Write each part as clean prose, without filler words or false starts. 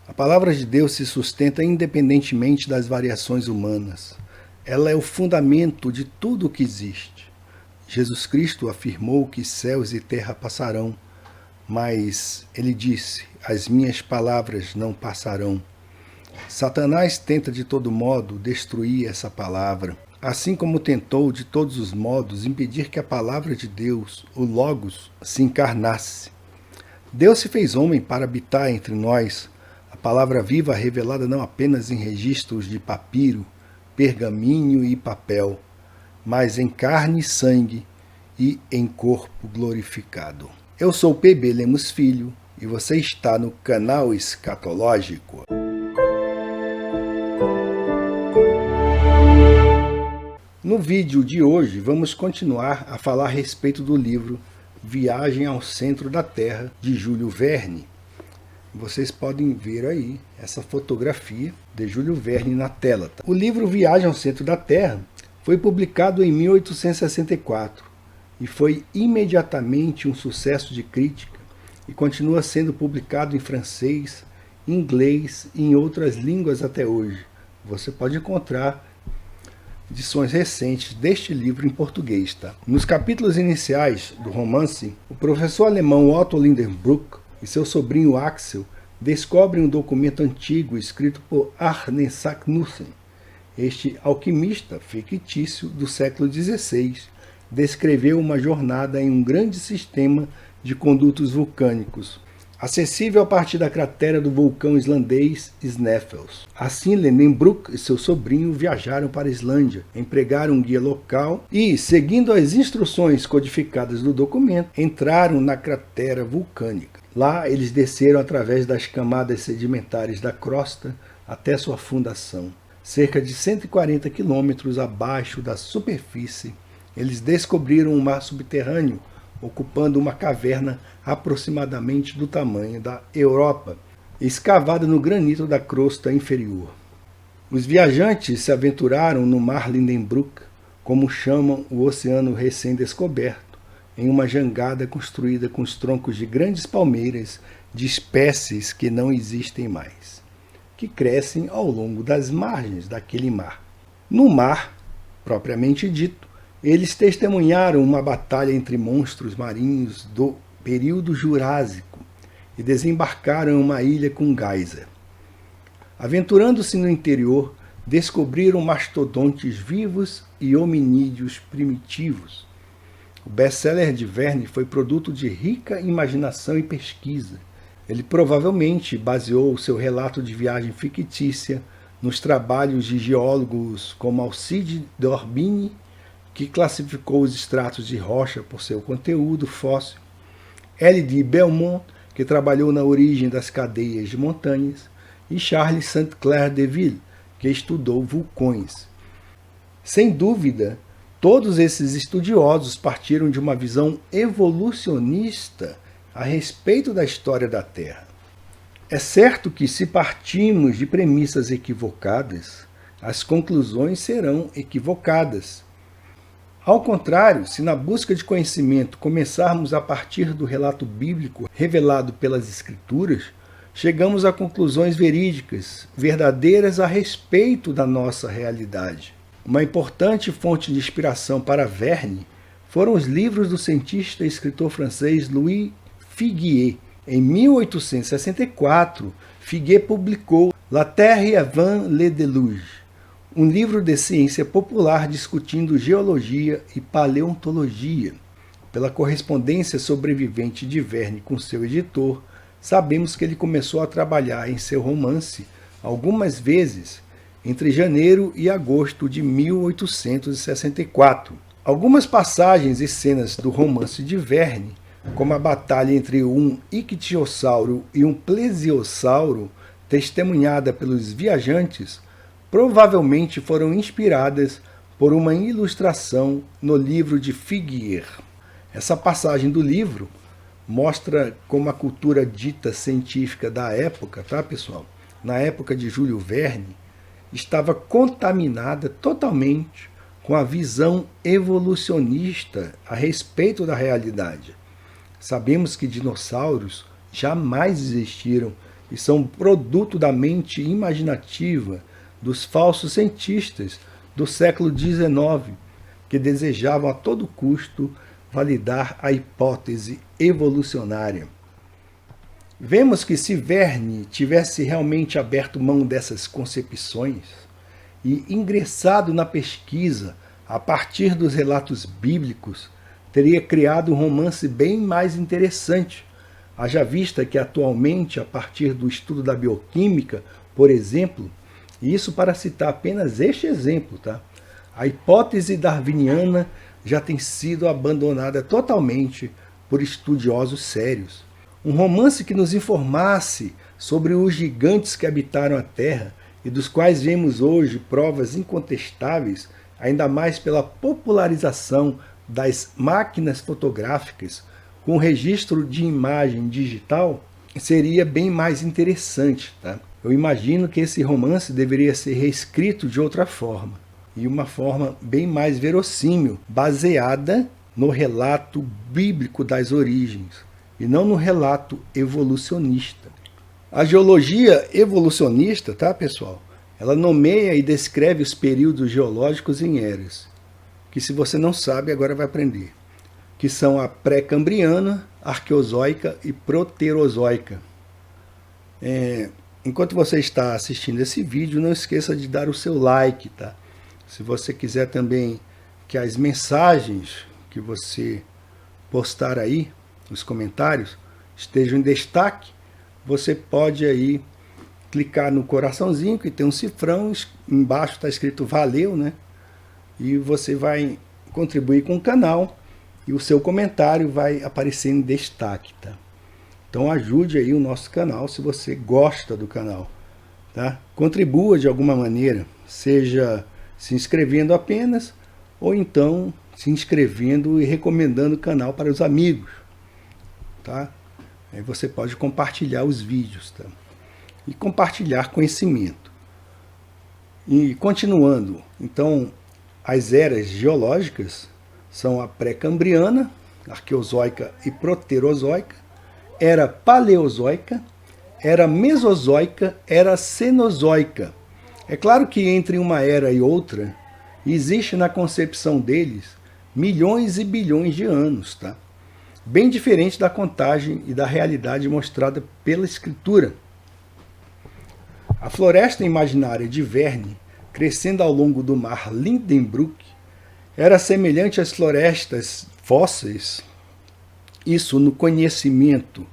A palavra de Deus se sustenta independentemente das variações humanas. Ela é o fundamento de tudo o que existe. Jesus Cristo afirmou que céus e terra passarão, mas ele disse: as minhas palavras não passarão. Satanás tenta de todo modo destruir essa palavra, assim como tentou de todos os modos impedir que a palavra de Deus, o Logos, se encarnasse. Deus se fez homem para habitar entre nós, a palavra viva revelada não apenas em registros de papiro, pergaminho e papel, mas em carne e sangue e em corpo glorificado. Eu sou PB Lemos Filho e você está no canal Escatológico. No vídeo de hoje vamos continuar a falar a respeito do livro Viagem ao Centro da Terra, de Júlio Verne. Vocês podem ver aí essa fotografia de Júlio Verne na tela. O livro Viagem ao Centro da Terra foi publicado em 1864 e foi imediatamente um sucesso de crítica e continua sendo publicado em francês, inglês e em outras línguas até hoje. Você pode encontrar edições recentes deste livro em português. Tá? Nos capítulos iniciais do romance, o professor alemão Otto Lindenbruck e seu sobrinho Axel descobrem um documento antigo escrito por Arne Saknussemm. Este alquimista fictício do século XVI descreveu uma jornada em um grande sistema de condutos vulcânicos, acessível a partir da cratera do vulcão islandês Snæfell. Assim, Lindenbruck e seu sobrinho viajaram para a Islândia, empregaram um guia local e, seguindo as instruções codificadas do documento, entraram na cratera vulcânica. Lá, eles desceram através das camadas sedimentares da crosta até sua fundação. Cerca de 140 quilômetros abaixo da superfície, eles descobriram um mar subterrâneo, ocupando uma caverna aproximadamente do tamanho da Europa, escavada no granito da crosta inferior. Os viajantes se aventuraram no Mar Lindenbruck, como chamam o oceano recém-descoberto, em uma jangada construída com os troncos de grandes palmeiras de espécies que não existem mais, que crescem ao longo das margens daquele mar. No mar, propriamente dito, eles testemunharam uma batalha entre monstros marinhos do período Jurássico e desembarcaram em uma ilha com geyser. Aventurando-se no interior, descobriram mastodontes vivos e hominídeos primitivos. O best-seller de Verne foi produto de rica imaginação e pesquisa. Ele provavelmente baseou seu relato de viagem fictícia nos trabalhos de geólogos como Alcide d'Orbigny, que classificou os estratos de rocha por seu conteúdo fóssil, L. de Beaumont, que trabalhou na origem das cadeias de montanhas, e Charles St. Clair Deville, que estudou vulcões. Sem dúvida, todos esses estudiosos partiram de uma visão evolucionista a respeito da história da Terra. É certo que, se partimos de premissas equivocadas, as conclusões serão equivocadas. Ao contrário, se na busca de conhecimento começarmos a partir do relato bíblico revelado pelas Escrituras, chegamos a conclusões verídicas, verdadeiras a respeito da nossa realidade. Uma importante fonte de inspiração para Verne foram os livros do cientista e escritor francês Louis Figuier. Em 1864, Figuier publicou La Terre avant le déluge, um livro de ciência popular discutindo geologia e paleontologia. Pela correspondência sobrevivente de Verne com seu editor, sabemos que ele começou a trabalhar em seu romance algumas vezes entre janeiro e agosto de 1864. Algumas passagens e cenas do romance de Verne, como a batalha entre um ictiosauro e um plesiosauro, testemunhada pelos viajantes, provavelmente foram inspiradas por uma ilustração no livro de Figuier. Essa passagem do livro mostra como a cultura dita científica da época, tá, pessoal? Na época de Júlio Verne, estava contaminada totalmente com a visão evolucionista a respeito da realidade. Sabemos que dinossauros jamais existiram e são produto da mente imaginativa dos falsos cientistas do século XIX, que desejavam a todo custo validar a hipótese evolucionária. Vemos que se Verne tivesse realmente aberto mão dessas concepções e ingressado na pesquisa a partir dos relatos bíblicos, teria criado um romance bem mais interessante, haja vista que atualmente, a partir do estudo da bioquímica, por exemplo, e isso para citar apenas este exemplo, tá? A hipótese darwiniana já tem sido abandonada totalmente por estudiosos sérios. Um romance que nos informasse sobre os gigantes que habitaram a Terra e dos quais vemos hoje provas incontestáveis, ainda mais pela popularização das máquinas fotográficas com registro de imagem digital, seria bem mais interessante, tá? Eu imagino que esse romance deveria ser reescrito de outra forma, e uma forma bem mais verossímil, baseada no relato bíblico das origens, e não no relato evolucionista. A geologia evolucionista, tá, pessoal? Ela nomeia e descreve os períodos geológicos em eras, que se você não sabe, agora vai aprender, que são a pré-cambriana, arqueozoica e proterozoica. Enquanto você está assistindo esse vídeo, não esqueça de dar o seu like, tá? Se você quiser também que as mensagens que você postar aí, nos comentários, estejam em destaque, você pode aí clicar no coraçãozinho, que tem um cifrão, embaixo está escrito valeu, né? E você vai contribuir com o canal e o seu comentário vai aparecer em destaque, tá? Então ajude aí o nosso canal se você gosta do canal, tá? Contribua de alguma maneira, seja se inscrevendo apenas, ou então se inscrevendo e recomendando o canal para os amigos, tá? Aí você pode compartilhar os vídeos, tá? E compartilhar conhecimento. E continuando, então, as eras geológicas são a pré-cambriana, arqueozoica e proterozoica, era paleozoica, era mesozoica, era cenozoica. É claro que entre uma era e outra, existe na concepção deles milhões e bilhões de anos, tá? Bem diferente da contagem e da realidade mostrada pela escritura. A floresta imaginária de Verne, crescendo ao longo do mar Lindenbrook, era semelhante às florestas fósseis, isso no conhecimento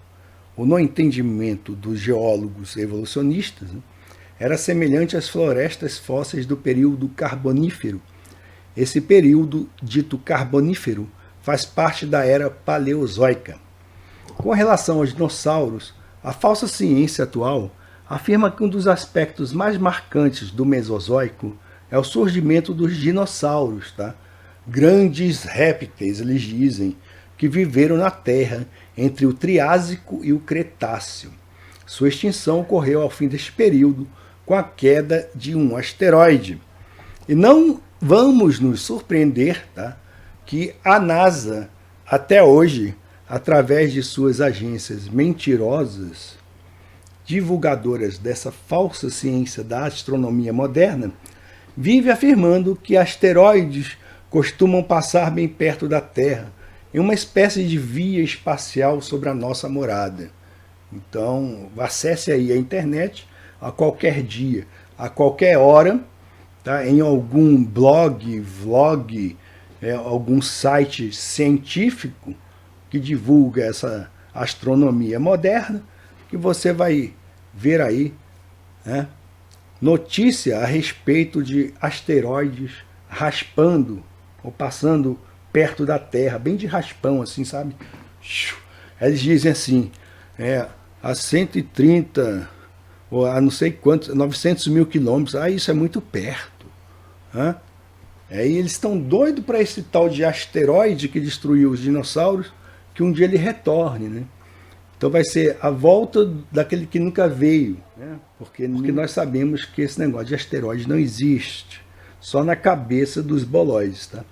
ou no entendimento dos geólogos evolucionistas, né? Era semelhante às florestas fósseis do período Carbonífero. Esse período dito Carbonífero faz parte da era Paleozoica. Com relação aos dinossauros, a falsa ciência atual afirma que um dos aspectos mais marcantes do Mesozoico é o surgimento dos dinossauros, tá? Grandes répteis, eles dizem, que viveram na Terra entre o Triásico e o Cretáceo. Sua extinção ocorreu ao fim deste período com a queda de um asteroide. E não vamos nos surpreender, tá, que a NASA, até hoje, através de suas agências mentirosas, divulgadoras dessa falsa ciência da astronomia moderna, vive afirmando que asteroides costumam passar bem perto da Terra, em uma espécie de via espacial sobre a nossa morada. Então, acesse aí a internet a qualquer dia, a qualquer hora, tá? Em algum blog, vlog, algum site científico que divulga essa astronomia moderna, que você vai ver aí, né, notícia a respeito de asteroides raspando ou passando perto da Terra, bem de raspão assim, sabe? Eles dizem assim, a 130 ou a não sei quantos, 900 mil quilômetros, isso é muito perto. E eles estão doidos para esse tal de asteroide que destruiu os dinossauros, que um dia ele retorne, né? Então vai ser a volta daquele que nunca veio, né? Porque nós sabemos que esse negócio de asteroide não existe, só na cabeça dos bolóides, tá?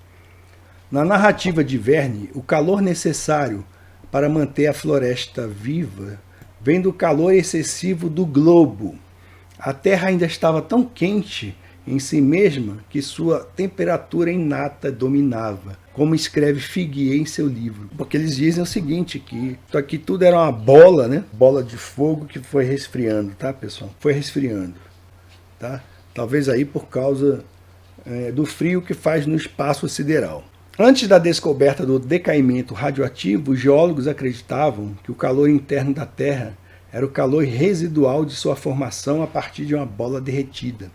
Na narrativa de Verne, o calor necessário para manter a floresta viva vem do calor excessivo do globo. A Terra ainda estava tão quente em si mesma que sua temperatura inata dominava, como escreve Figuier em seu livro. Porque eles dizem o seguinte, que isso aqui tudo era uma bola, né? Bola de fogo que foi resfriando, tá, pessoal? Foi resfriando, tá? Talvez aí por causa do frio que faz no espaço sideral. Antes da descoberta do decaimento radioativo, os geólogos acreditavam que o calor interno da Terra era o calor residual de sua formação a partir de uma bola derretida.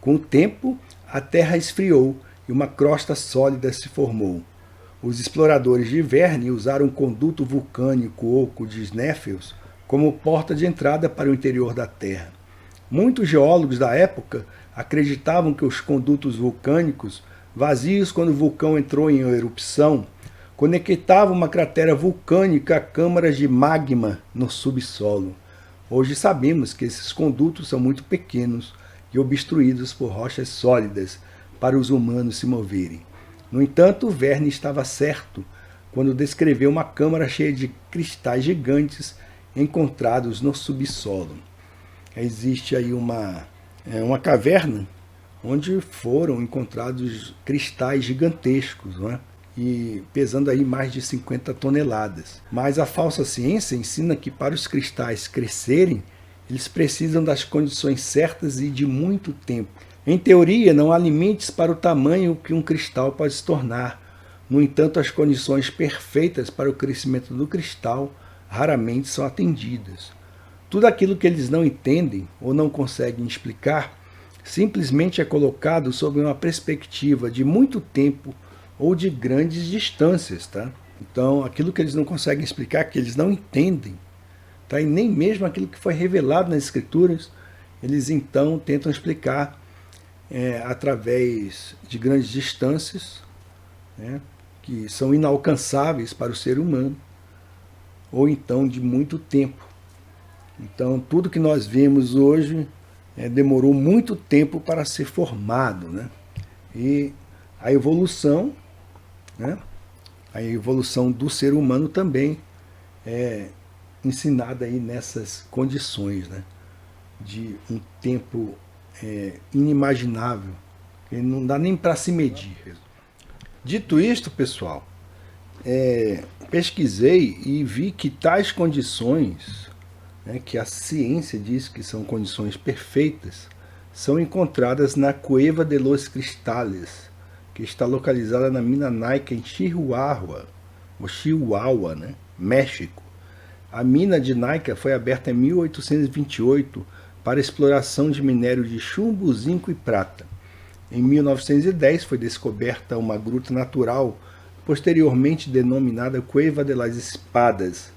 Com o tempo, a Terra esfriou e uma crosta sólida se formou. Os exploradores de Verne usaram um conduto vulcânico oco de Sneffels como porta de entrada para o interior da Terra. Muitos geólogos da época acreditavam que os condutos vulcânicos, vazios quando o vulcão entrou em erupção, conectavam uma cratera vulcânica a câmaras de magma no subsolo. Hoje sabemos que esses condutos são muito pequenos e obstruídos por rochas sólidas para os humanos se moverem. No entanto, Verne estava certo quando descreveu uma câmara cheia de cristais gigantes encontrados no subsolo. Existe aí uma caverna onde foram encontrados cristais gigantescos, não é? E pesando aí mais de 50 toneladas. Mas a falsa ciência ensina que para os cristais crescerem, eles precisam das condições certas e de muito tempo. Em teoria, não há limites para o tamanho que um cristal pode se tornar. No entanto, as condições perfeitas para o crescimento do cristal raramente são atendidas. Tudo aquilo que eles não entendem ou não conseguem explicar simplesmente é colocado sob uma perspectiva de muito tempo ou de grandes distâncias, tá? Então, aquilo que eles não conseguem explicar, que eles não entendem, tá? E nem mesmo aquilo que foi revelado nas escrituras, eles então tentam explicar através de grandes distâncias, né, que são inalcançáveis para o ser humano, ou então de muito tempo. Então, tudo que nós vemos hoje demorou muito tempo para ser formado, né? E a evolução, né? A evolução do ser humano também é ensinada aí nessas condições, né? De um tempo inimaginável, que não dá nem para se medir. Dito isto, pessoal, pesquisei e vi que tais condições, né, que a ciência diz que são condições perfeitas, são encontradas na Cueva de los Cristales, que está localizada na mina Naica em Chihuahua, né, México. A mina de Naica foi aberta em 1828 para exploração de minério de chumbo, zinco e prata. Em 1910 foi descoberta uma gruta natural, posteriormente denominada Cueva de las Espadas.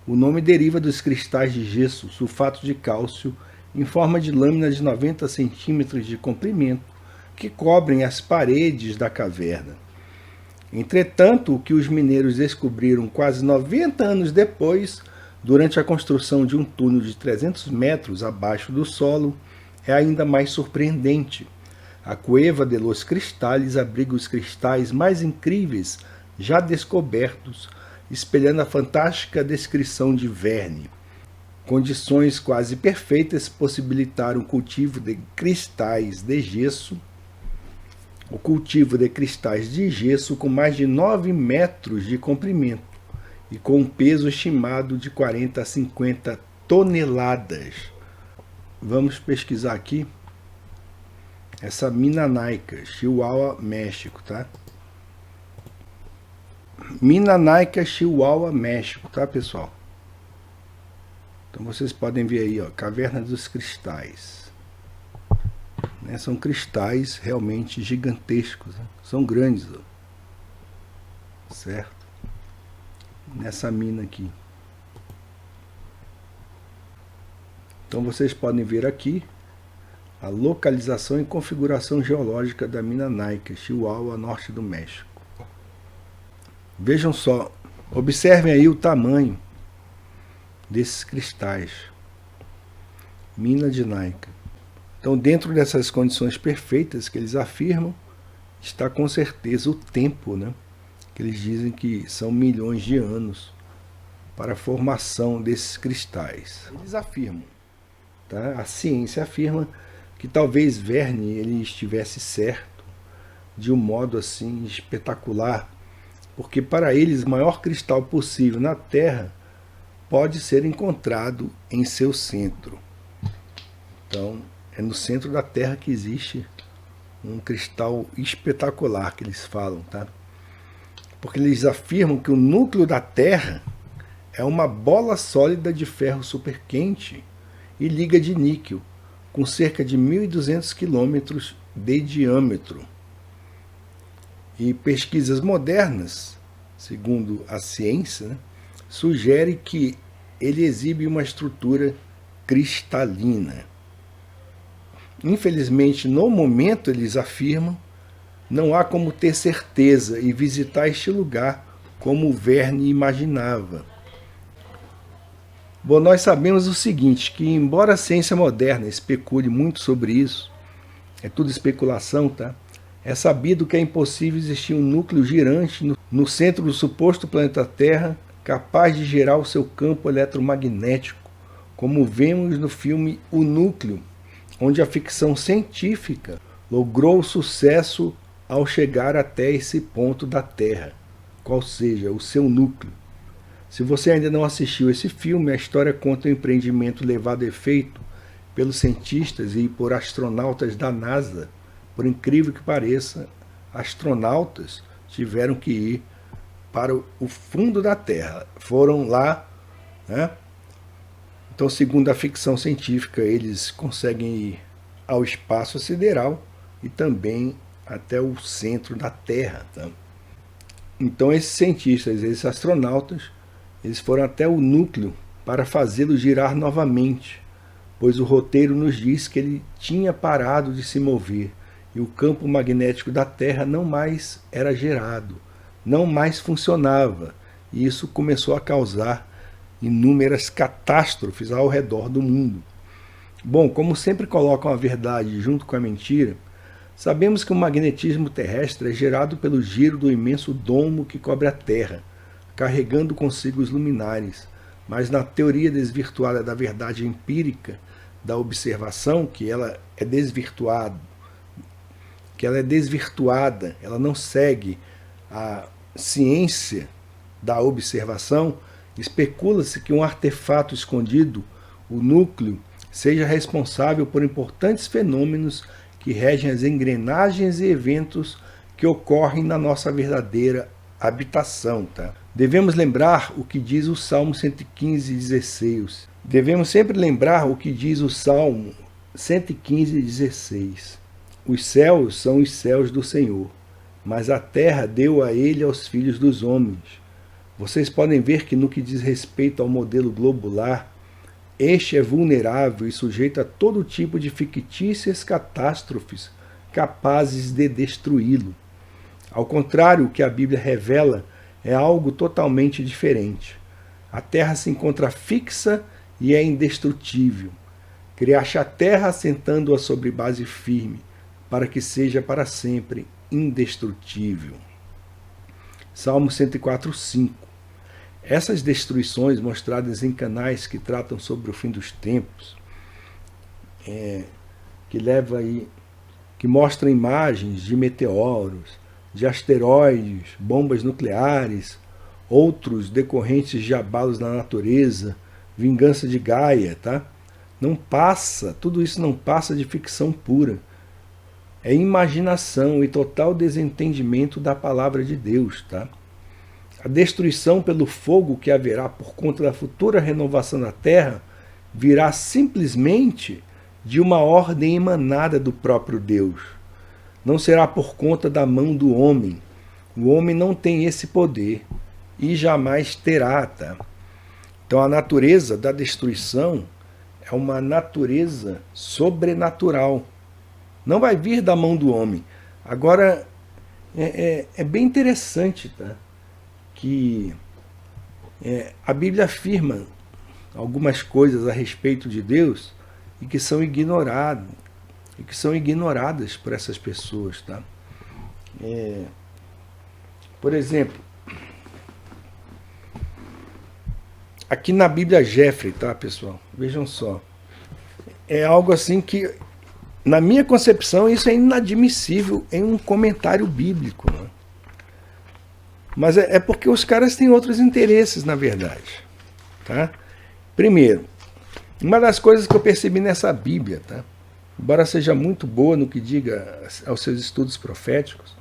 O nome deriva dos cristais de gesso, sulfato de cálcio, em forma de lâmina de 90 centímetros de comprimento, que cobrem as paredes da caverna. Entretanto, o que os mineiros descobriram quase 90 anos depois, durante a construção de um túnel de 300 metros abaixo do solo, é ainda mais surpreendente. A Cueva de los Cristales abriga os cristais mais incríveis já descobertos, espelhando a fantástica descrição de Verne. Condições quase perfeitas possibilitaram o cultivo de cristais de gesso, com mais de 9 metros de comprimento e com um peso estimado de 40 a 50 toneladas. Vamos pesquisar aqui essa mina Naica, Chihuahua, México, tá? Mina Naica, Chihuahua, México, tá, pessoal? Então vocês podem ver aí, ó, Caverna dos Cristais. Né? São cristais realmente gigantescos, né? São grandes, ó. Certo? Nessa mina aqui. Então vocês podem ver aqui a localização e configuração geológica da mina Naica, Chihuahua, norte do México. Vejam só, observem aí o tamanho desses cristais. Mina de Naica. Então, dentro dessas condições perfeitas que eles afirmam, está com certeza o tempo, né? Que eles dizem que são milhões de anos para a formação desses cristais. Eles afirmam, tá? A ciência afirma que talvez Verne ele estivesse certo de um modo assim espetacular, porque para eles o maior cristal possível na Terra pode ser encontrado em seu centro. Então, é no centro da Terra que existe um cristal espetacular que eles falam, tá? Porque eles afirmam que o núcleo da Terra é uma bola sólida de ferro superquente e liga de níquel, com cerca de 1.200 quilômetros de diâmetro. E pesquisas modernas, segundo a ciência, né, sugerem que ele exibe uma estrutura cristalina. Infelizmente, no momento, eles afirmam, não há como ter certeza e visitar este lugar como Verne imaginava. Bom, nós sabemos o seguinte, que embora a ciência moderna especule muito sobre isso, é tudo especulação, tá? É sabido que é impossível existir um núcleo girante no centro do suposto planeta Terra capaz de gerar o seu campo eletromagnético, como vemos no filme O Núcleo, onde a ficção científica logrou sucesso ao chegar até esse ponto da Terra, qual seja o seu núcleo. Se você ainda não assistiu esse filme, a história conta o empreendimento levado a efeito pelos cientistas e por astronautas da NASA. Por incrível que pareça, astronautas tiveram que ir para o fundo da Terra. Foram lá, né? Então, segundo a ficção científica, eles conseguem ir ao espaço sideral e também até o centro da Terra. Tá? Então, esses cientistas, esses astronautas, eles foram até o núcleo para fazê-lo girar novamente, pois o roteiro nos diz que ele tinha parado de se mover e o campo magnético da Terra não mais era gerado, não mais funcionava, e isso começou a causar inúmeras catástrofes ao redor do mundo. Bom, como sempre colocam a verdade junto com a mentira, sabemos que o magnetismo terrestre é gerado pelo giro do imenso domo que cobre a Terra, carregando consigo os luminares, mas na teoria desvirtuada da verdade empírica da observação, que ela é desvirtuada, ela não segue a ciência da observação, especula-se que um artefato escondido, o núcleo, seja responsável por importantes fenômenos que regem as engrenagens e eventos que ocorrem na nossa verdadeira habitação. Tá? Devemos lembrar o que diz o Salmo 115:16. Devemos sempre lembrar o que diz o Salmo 115:16. Os céus são os céus do Senhor, mas a terra deu a ele aos filhos dos homens. Vocês podem ver que no que diz respeito ao modelo globular, este é vulnerável e sujeito a todo tipo de fictícias catástrofes capazes de destruí-lo. Ao contrário, o que a Bíblia revela é algo totalmente diferente. A terra se encontra fixa e é indestrutível. Criaste a terra assentando-a sobre base firme, para que seja para sempre indestrutível. Salmo 104:5. Essas destruições mostradas em canais que tratam sobre o fim dos tempos, que mostram imagens de meteoros, de asteroides, bombas nucleares, outros decorrentes de abalos na natureza, vingança de Gaia, tá? Tudo isso não passa de ficção pura. É imaginação e total desentendimento da palavra de Deus, tá? A destruição pelo fogo que haverá por conta da futura renovação da Terra virá simplesmente de uma ordem emanada do próprio Deus. Não será por conta da mão do homem. O homem não tem esse poder e jamais terá. Tá? Então a natureza da destruição é uma natureza sobrenatural. Não vai vir da mão do homem. Agora, é bem interessante, tá? Que a Bíblia afirma algumas coisas a respeito de Deus e que são ignoradas por essas pessoas, tá? Por exemplo, aqui na Bíblia Jeffrey, tá, pessoal? Vejam só. É algo assim que, na minha concepção, isso é inadmissível em um comentário bíblico, né? Mas é porque os caras têm outros interesses, na verdade. Tá? Primeiro, uma das coisas que eu percebi nessa Bíblia, tá? Embora seja muito boa no que diga aos seus estudos proféticos,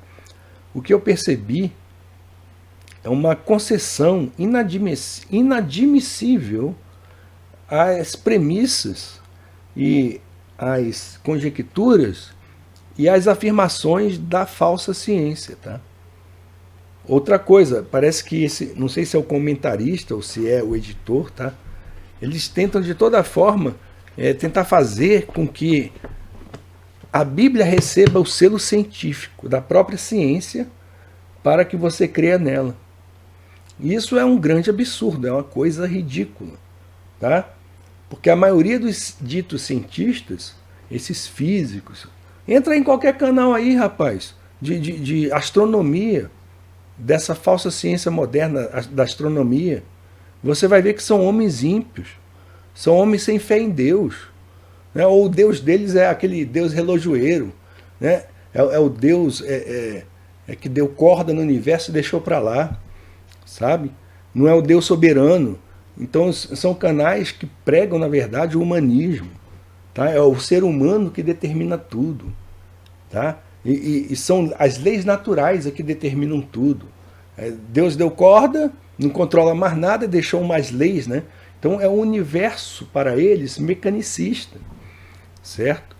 o que eu percebi é uma concessão inadmissível às premissas e às conjecturas e às afirmações da falsa ciência, tá? Outra coisa, parece que não sei se é o comentarista ou se é o editor, tá? Eles tentam de toda forma tentar fazer com que a Bíblia receba o selo científico da própria ciência para que você creia nela. Isso é um grande absurdo, é uma coisa ridícula, tá? Porque a maioria dos ditos cientistas, esses físicos, entra em qualquer canal aí, rapaz, de astronomia, dessa falsa ciência moderna da astronomia, você vai ver que são homens ímpios, são homens sem fé em Deus, né? Ou o Deus deles é aquele Deus relojoeiro, né? É o Deus que deu corda no universo e deixou para lá, sabe? Não é o Deus soberano. Então são canais que pregam, na verdade, o humanismo, tá? É o ser humano que determina tudo, tá? E são as leis naturais que determinam tudo. Deus deu corda, não controla mais nada, deixou mais leis, né? Então é um universo para eles mecanicista, certo?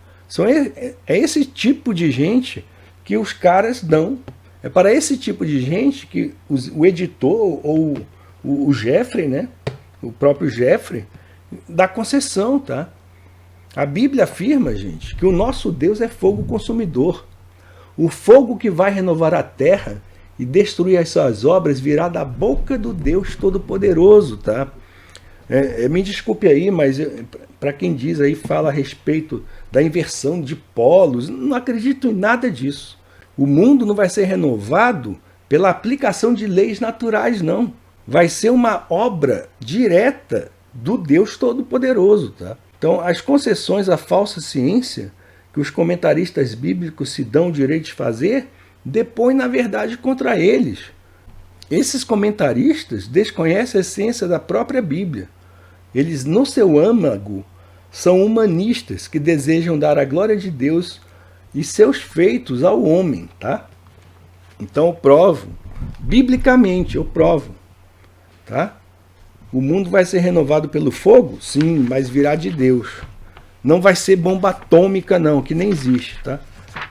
É esse tipo de gente que os caras dão. É para esse tipo de gente que o editor ou o Jeffrey, né? O próprio Jeffrey, dá concessão, tá? A Bíblia afirma, gente, que o nosso Deus é fogo consumidor. O fogo que vai renovar a terra e destruir as suas obras virá da boca do Deus Todo-Poderoso, tá? Me desculpe aí, mas para quem diz aí, fala a respeito da inversão de polos, não acredito em nada disso. O mundo não vai ser renovado pela aplicação de leis naturais, não. Vai ser uma obra direta do Deus Todo-Poderoso, tá? Então, as concessões à falsa ciência que os comentaristas bíblicos se dão o direito de fazer, depõem, na verdade, contra eles. Esses comentaristas desconhecem a essência da própria Bíblia. Eles, no seu âmago, são humanistas que desejam dar a glória de Deus e seus feitos ao homem, tá? Então eu provo, biblicamente eu provo, tá? O mundo vai ser renovado pelo fogo? Sim, mas virá de Deus. Não vai ser bomba atômica não, que nem existe, tá?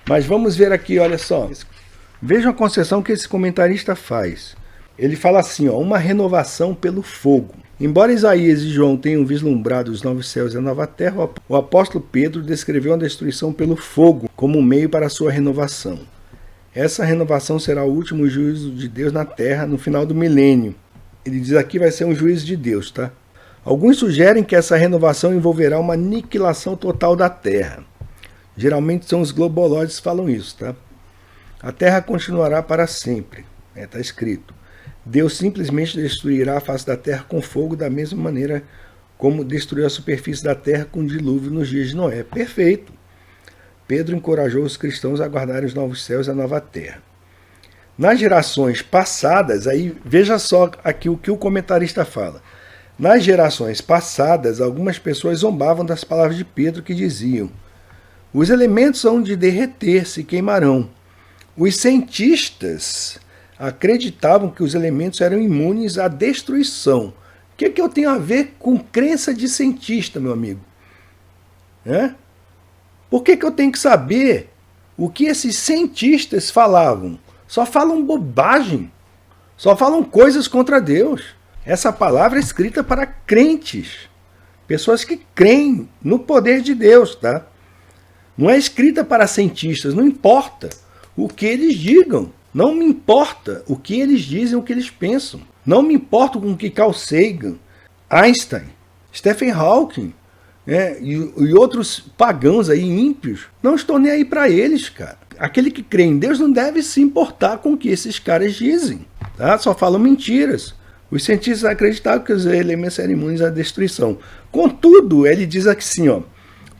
Mas vamos ver aqui, olha só. Vejam a concessão que esse comentarista faz. Ele fala assim, ó, uma renovação pelo fogo. Embora Isaías e João tenham vislumbrado os novos céus e a nova terra, o apóstolo Pedro descreveu a destruição pelo fogo como um meio para a sua renovação. Essa renovação será o último juízo de Deus na terra no final do milênio. Ele diz aqui vai ser um juízo de Deus, tá? Alguns sugerem que essa renovação envolverá uma aniquilação total da terra. Geralmente são os globolóides que falam isso, tá? A terra continuará para sempre, está escrito. Deus simplesmente destruirá a face da terra com fogo da mesma maneira como destruiu a superfície da terra com o dilúvio nos dias de Noé. Perfeito. Pedro encorajou os cristãos a aguardarem os novos céus e a nova terra. Nas gerações passadas, aí veja só aqui o que o comentarista fala. Nas gerações passadas, algumas pessoas zombavam das palavras de Pedro que diziam: os elementos hão de derreter-se e queimarão. Os cientistas acreditavam que os elementos eram imunes à destruição. O que eu tenho a ver com crença de cientista, meu amigo? Por que eu tenho que saber o que esses cientistas falavam? Só falam bobagem, só falam coisas contra Deus. Essa palavra é escrita para crentes, pessoas que creem no poder de Deus, tá? Não é escrita para cientistas, não importa o que eles digam. Não me importa o que eles dizem, o que eles pensam. Não me importa com o que Carl Sagan, Einstein, Stephen Hawking e outros pagãos aí, ímpios, não estou nem aí para eles, cara. Aquele que crê em Deus não deve se importar com o que esses caras dizem, tá? Só falam mentiras. Os cientistas acreditavam que os elementos eram imunes à destruição. Contudo, ele diz assim, ó,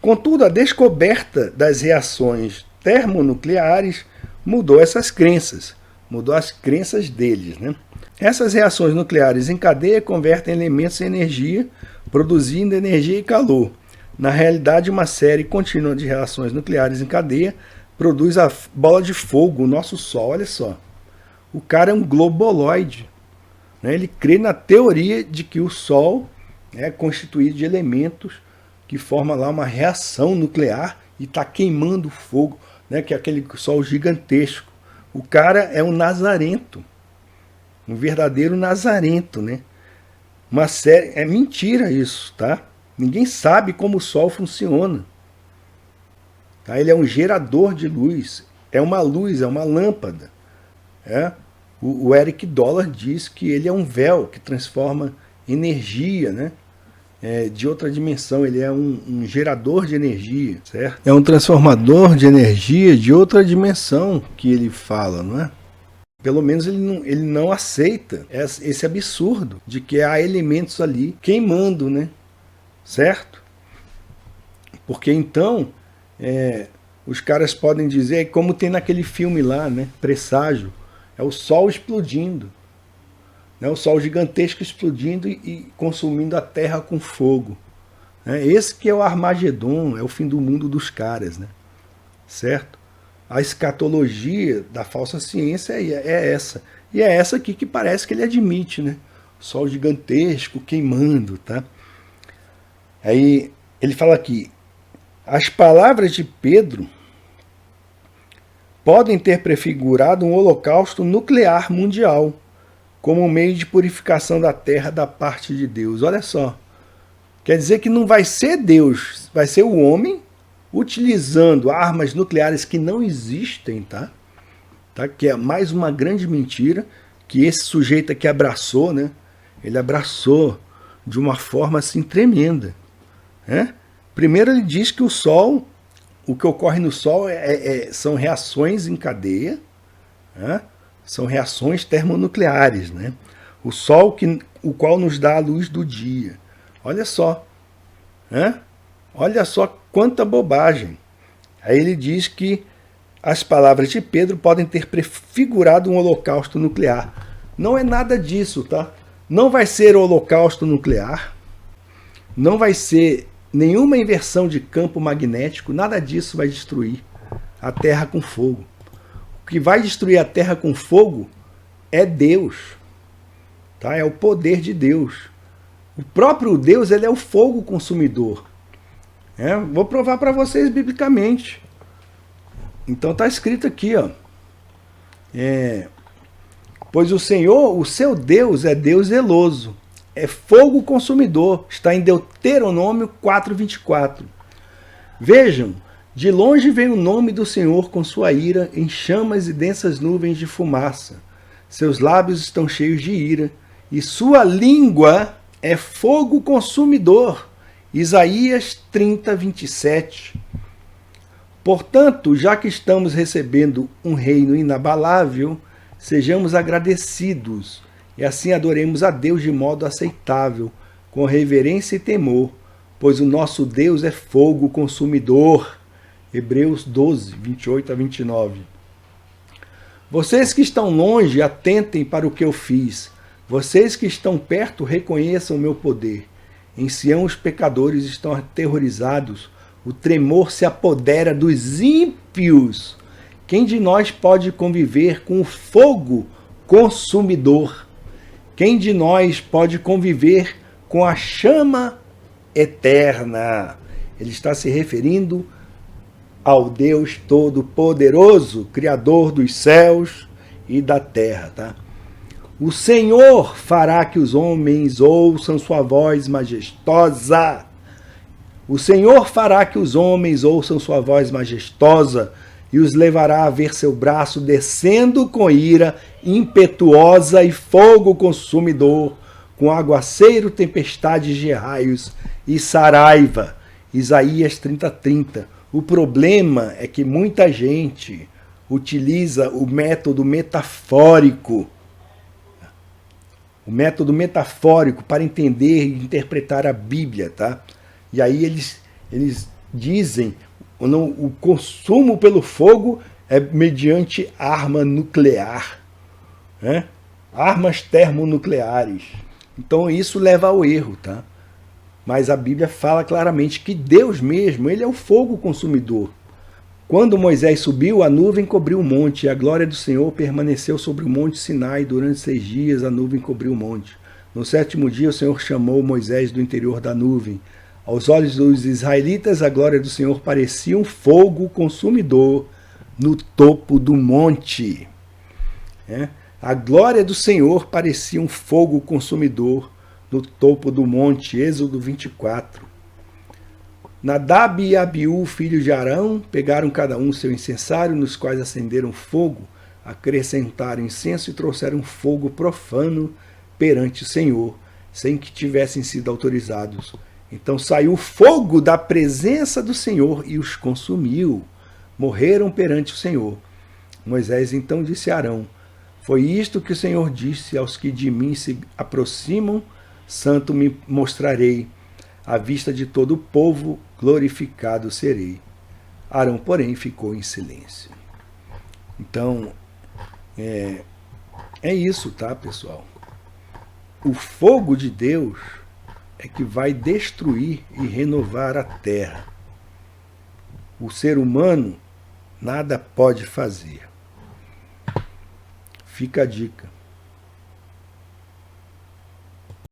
contudo, a descoberta das reações termonucleares mudou essas crenças, mudou as crenças deles, né? Essas reações nucleares em cadeia convertem elementos em energia, produzindo energia e calor. Na realidade, uma série contínua de reações nucleares em cadeia produz a bola de fogo, o nosso Sol. Olha só, o cara é um globoloide, né? Ele crê na teoria de que o Sol é constituído de elementos que formam lá uma reação nuclear e está queimando fogo, né? Que é aquele Sol gigantesco. O cara é um nazarento, um verdadeiro nazarento, né? Uma série, é mentira isso, tá? Ninguém sabe como o Sol funciona. Tá? Ele é um gerador de luz, é uma lâmpada. O Eric Dollar diz que ele é um véu que transforma energia, né? De outra dimensão, ele é um gerador de energia, certo? É um transformador de energia de outra dimensão que ele fala, não é? Pelo menos ele não aceita esse absurdo de que há elementos ali queimando, né? Certo? Porque então, os caras podem dizer, como tem naquele filme lá, né? Presságio, é o Sol explodindo. Né? O Sol gigantesco explodindo e consumindo a Terra com fogo. Esse que é o Armagedon, é o fim do mundo dos caras, né? Certo? A escatologia da falsa ciência é essa. E é essa aqui que parece que ele admite, né? O Sol gigantesco queimando, tá? Aí ele fala aqui, as palavras de Pedro podem ter prefigurado um holocausto nuclear mundial, como um meio de purificação da Terra da parte de Deus. Olha só, quer dizer que não vai ser Deus, vai ser o homem utilizando armas nucleares que não existem, tá? Que é mais uma grande mentira que esse sujeito aqui abraçou, né? Ele abraçou de uma forma assim tremenda. Primeiro ele diz que o Sol, o que ocorre no Sol são reações em cadeia, são reações termonucleares, né? O Sol, o qual nos dá a luz do dia. Olha só, olha só quanta bobagem. Aí ele diz que as palavras de Pedro podem ter prefigurado um holocausto nuclear. Não é nada disso, tá? Não vai ser holocausto nuclear, não vai ser nenhuma inversão de campo magnético, nada disso vai destruir a Terra com fogo. O que vai destruir a Terra com fogo é Deus, tá? É o poder de Deus. O próprio Deus, ele é o fogo consumidor. Vou provar para vocês biblicamente. Então está escrito aqui, ó. Pois o Senhor, o seu Deus, é Deus zeloso, é fogo consumidor. Está em Deuteronômio 4:24. Vejam, de longe vem o nome do Senhor com sua ira em chamas e densas nuvens de fumaça. Seus lábios estão cheios de ira e sua língua é fogo consumidor. Isaías 30:27. Portanto, já que estamos recebendo um reino inabalável, sejamos agradecidos e assim adoremos a Deus de modo aceitável, com reverência e temor, pois o nosso Deus é fogo consumidor. Hebreus 12:28-29. Vocês que estão longe, atentem para o que eu fiz. Vocês que estão perto, reconheçam o meu poder. Em Sião os pecadores estão aterrorizados, o tremor se apodera dos ímpios. Quem de nós pode conviver com o fogo consumidor? Quem de nós pode conviver com a chama eterna? Ele está se referindo ao Deus Todo-Poderoso, Criador dos céus e da terra, tá? O Senhor fará que os homens ouçam sua voz majestosa. O Senhor fará que os homens ouçam sua voz majestosa e os levará a ver seu braço descendo com ira impetuosa e fogo consumidor, com aguaceiro, tempestades de raios e saraiva. Isaías 30:30. O problema é que muita gente utiliza o método metafórico. o método metafórico para entender e interpretar a Bíblia, tá? E aí eles dizem o consumo pelo fogo é mediante arma nuclear, né? Armas termonucleares. Então isso leva ao erro, tá? Mas a Bíblia fala claramente que Deus mesmo, ele é o fogo consumidor. Quando Moisés subiu, a nuvem cobriu o monte, e a glória do Senhor permaneceu sobre o monte Sinai. Durante 6 dias a nuvem cobriu o monte. No 7º dia o Senhor chamou Moisés do interior da nuvem. Aos olhos dos israelitas, a glória do Senhor parecia um fogo consumidor no topo do monte. A glória do Senhor parecia um fogo consumidor no topo do monte. Êxodo 24. Nadab e Abiú, filhos de Arão, pegaram cada um seu incensário, nos quais acenderam fogo, acrescentaram incenso e trouxeram fogo profano perante o Senhor, sem que tivessem sido autorizados. Então saiu fogo da presença do Senhor e os consumiu. Morreram perante o Senhor. Moisés então disse a Arão: foi isto que o Senhor disse aos que de mim se aproximam, santo me mostrarei. À vista de todo o povo, glorificado serei. Arão, porém, ficou em silêncio. Então, é isso, tá, pessoal? O fogo de Deus é que vai destruir e renovar a terra. O ser humano nada pode fazer. Fica a dica.